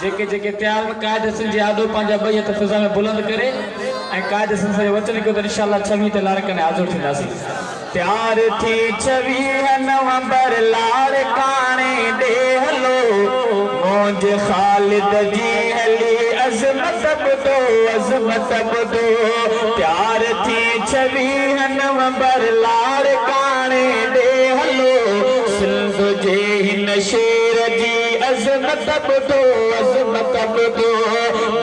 जेके जेके तैयार में कायदे से यादो पंजा बई त फिजा में बुलंद करे ए कायदे से वचन को तो इंशाल्लाह 26 ते लाड़ कने हाजिर थिंदासी। तैयार थी 26 नवंबर लाड़ काने दे हलो मौज खालिद जी हली अजमत बदो तैयार थी 26 नवंबर लाड़ काने दे हलो सिंध जे हिन शेर जी अजमत बदो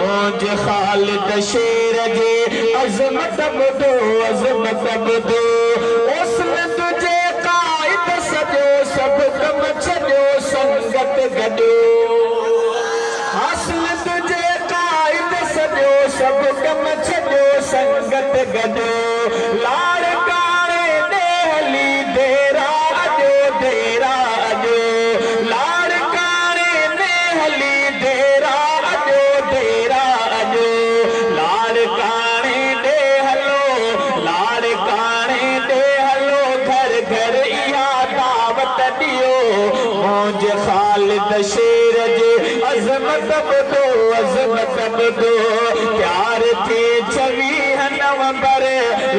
मौज खालिद शेर जे अजमत बदो उसने तुझे कायद सजो सब कम छजो संगत गडो हसन तुझे कायद सजो सब कम छजो संगत गडो लाड़ काने दे हली देरा अजो लाड़ काने दे हली देरा अजो लाड़ काने दे हलो घर घर इहा दावत दियो मौज खालिद शेर जे अजमत बदो प्यार थी 26 नवंबर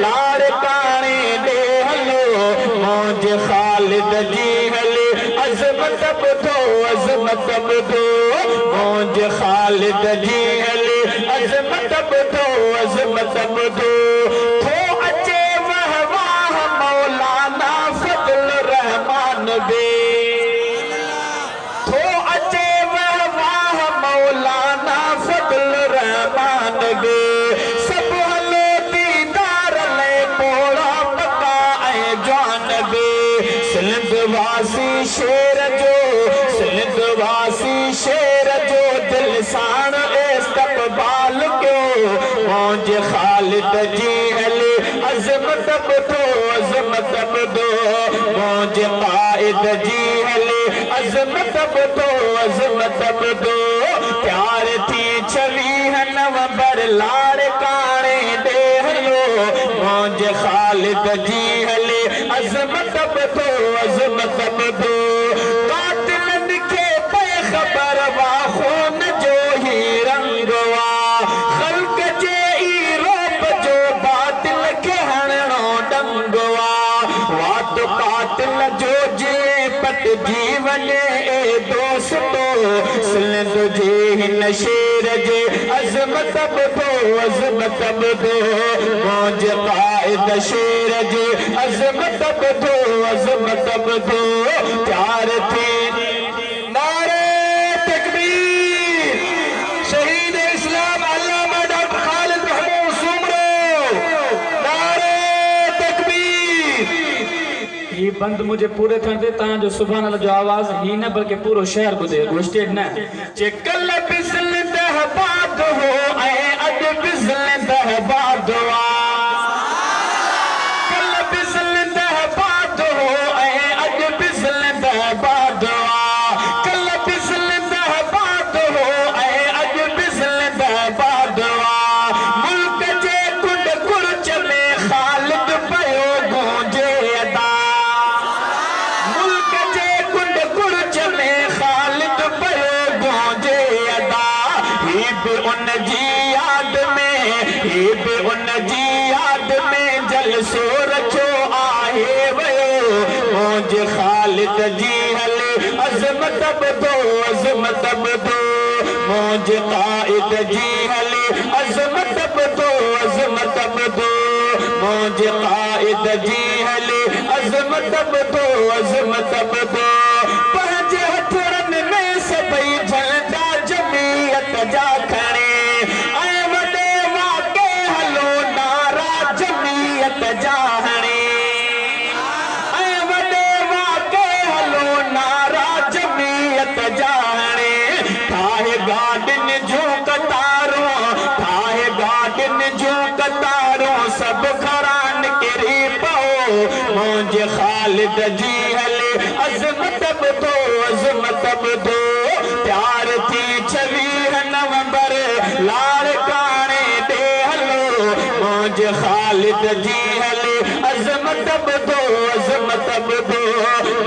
लाड़ काने दे हलो मौज खालिद जी हले अजमत बदो मौज खालिद जी हले अजमत बदो थो अचे वाह मौलाना फजल रहमान बे थो अचे वाह मौलाना फजल रहमान बे सब हलो दीदार ले पोड़ा पका ऐ जान बे सिंध वासी शेर जो दिल साण इस्तकबाल को मौज खालिद जी हले अजमत बदो मौज कायद जी हले अजमत बदो प्यार थी 26 नवंबर लाड़ काने दे हलो मौज खालिद जी हले अजमत बदो कातिलन के बेखबर वा खून जो ही रंगवा खल्क जे ई रोप जो बातिल के हणो डंगवा वात कातिल जो जे पट जीवन ए दोस्तो सिंध जे हिन शेर जे अजमत बदो मौज कायद शेर जे अजमत बदो प्यार थी नारे तकबीर शहीद इस्लाम अल्लामा डॉक्टर खालिद महमूद सुमरो नारे तकबीर। ये बंद मुझे पूरे थियण ते तव्हां जो सुभान अल्लाह जो आवाज़ ही न बल्कि पूरो शहर ॿुधे स्टेट न कल बिज़ल दहबाद हो ऐं अॼु बिज़ल दहबाद कल बिज़ल दहबाद हो ऐं अॼु बिज़ल दहबाद कल बिज़ल दहबाद हो ऐं अॼु बिज़ल दहबाद मुल्क जे कुंड कुर्च में खालिद पयो गूंजे अदा मुल्क जे कुंड कुर्च में खालिद पयो गूंजे अदा ही बि उन जी याद में जलसो रखो आहे वयो मौज खालिद जी हले अजमत बदो मौज कायद जी हले अजमत बदो मौज कायद जी हले अजमत बदो पंहिंजे हथड़नि में सभई झंडा जमीयत जा खणे ऐं वॾे वाके हलो नारा जमीयत जा हणे ऐं वॾे वाके हलो नारा जमीयत जा हणे ठाहे गाॾियुनि जूं कतारूं सभु खरान किरी पओ मौज खालिद जी हले अजमत बदो प्यार थी 26 नवंबर लाड़ काने दे हलो मौज खालिद जी हले अजमत बदो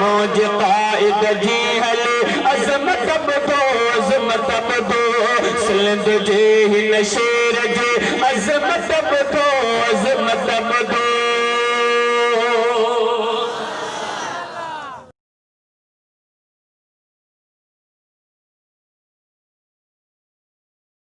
मौज कायद जी हले अजमत बदो तुझे हिन शेर जी अज़मत ॿुधो, अज़मत ॿुधो।